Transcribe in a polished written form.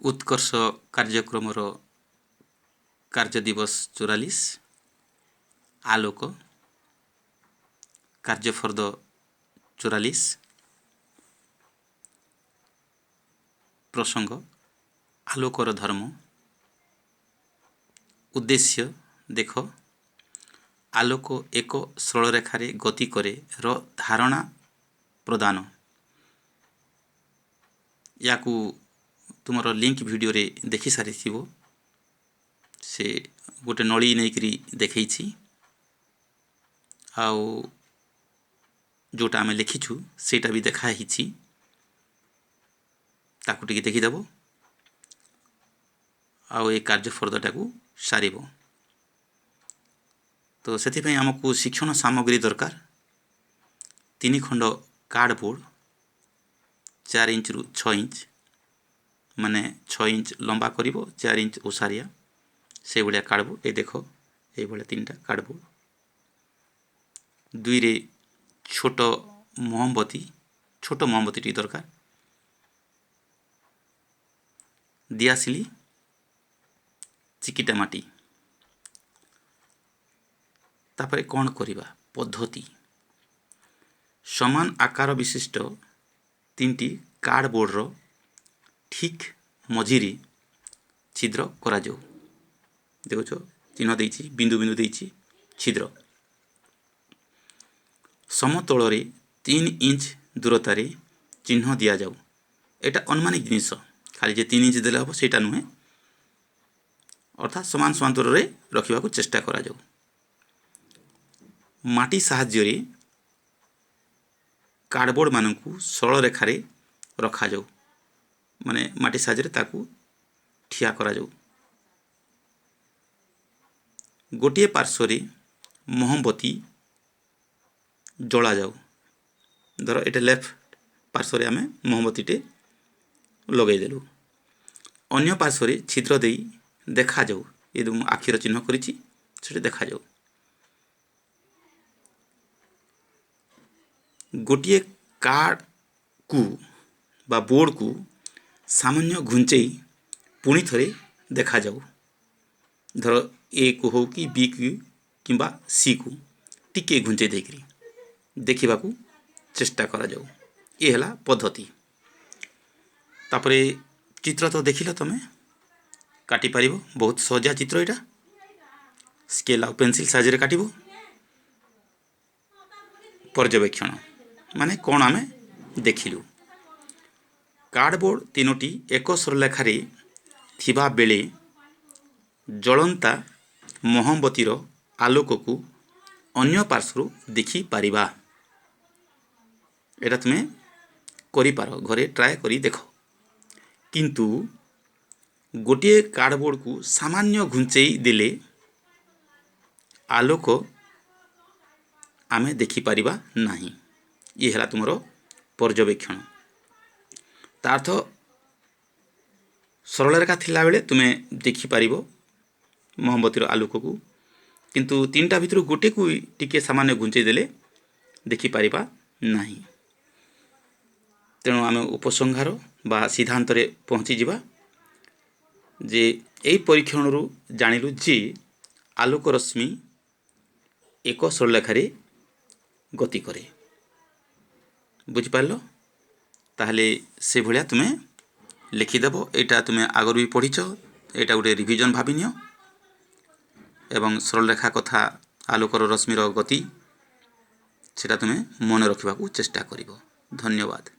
उत्कर्ष कार्यक्रम कार्य दिवस 44 आलोक कार्यफर्द 44 प्रसंग आलोकर धर्म उद्देश्य देख आलोक एक सरलरेखार गति करे र धारणा प्रदान या तुम लिंक वीडियो रे देखि सारी से गोटे नली नहीं देखी आउ जोटा आम लिखीचु सेटा भी देखाही ताकू टिके देखीदेव आउ ए कार्यफर्दटा को सार तो से आमको शिक्षण सामग्री दरकार 3 खंड कार्डबोर्ड 4 इंच रु 6 इंच माने 6 इंच लंबा कर 4 इंच ओसारिया से भाया कार्डबोर्ड ये देख ये 3टा कार्डबोर्ड 2 रे छोट मोमबत्ती टी दरकार दियासिली चिकिटा माटी तापर कौन करिबा पद्धति समान आकार विशिष्ट 3टी कार्डबोर्ड रो ठीक मझिरी छिद्र करा जाऊ देखो चिन्ह देइछि बिंदु बिंदु देइछि छिद्र समतल रे 3 इंच दूरतार चिन्ह दिया जाऊ एटा अनुमानिक जिनिस खाली जे 3 इंच देले हम सेटा नुहे अर्थात समान समांतर रे रखिबा को चेष्टा करा जाऊ माटी साहाय्य रे कार्डबोर्ड मानकू सरल रेखा रे रखा जाऊ माने माटी साहाय्य रे ताकू ठिया करा जाऊ गोटे पार्श्व रे मोमबत्ती जला जाऊ धर एटा लेफ्ट पार्श्व रे आमे मोमबत्ती टे लगे देलु अन्य पार्श्व रे छिद्र देई देखा जाऊ ये दु आखिर चिन्ह करिछि सेटे देखा जाऊ गोटे कार्ड को बा बोर्ड को सामान्य घुंचई पुणी थरे देखा जाऊ धर ए को हो कि बी को किंबा सी को टिके घुंचई देकरी देखिबा को चेष्टा करा जाऊ ये हला पद्धति तापरे चित्र तो देखिल तमे काटी पारिबो बहुत सजा चित्र एटा स्केल आ पेंसिल साइज रे काटिबो पर्यवेक्षण माने कोन आमे देखिलु कार्डबोर्ड 3टी एक सरलेखा रे थिबा बेले जलंता मोमबत्तीर आलोक को अन्य पार्श्व देखि पारिबा एटा तुमे करि पारो घरे ट्राई करी देखो किंतु गोटे कार्डबोर्ड को सामान्य घुंचई देले आलोक आमे देखि पारिबा नाही ये हला तुमरो पर्यवेक्षण तार्थ सरल रेखा थिला बेले तुमे देखि पारिबो मोमबत्तीर आलोक को किंतु 3टा भितर गोटे को टिके सामान्य घुंचई देले देखि पारिबा नाही तेणु आमे उपसंहार बा सिद्धांत रे पहुंची जिबा जे एई परीक्षण रु जानिलु जे आलोक रश्मि एक सरलरेखा रे गति करे बुझि पारलो ताहले से भलिया तुमे लिखिदेव एटा तुमे आगर भी पढ़ीच एटा गोटे रिविजन भाबिनियो एवं सरलरेखा कथा आलोकर रश्मिर गति सेटा तुमे मन रखिबा को चेष्टा करिवो धन्यवाद।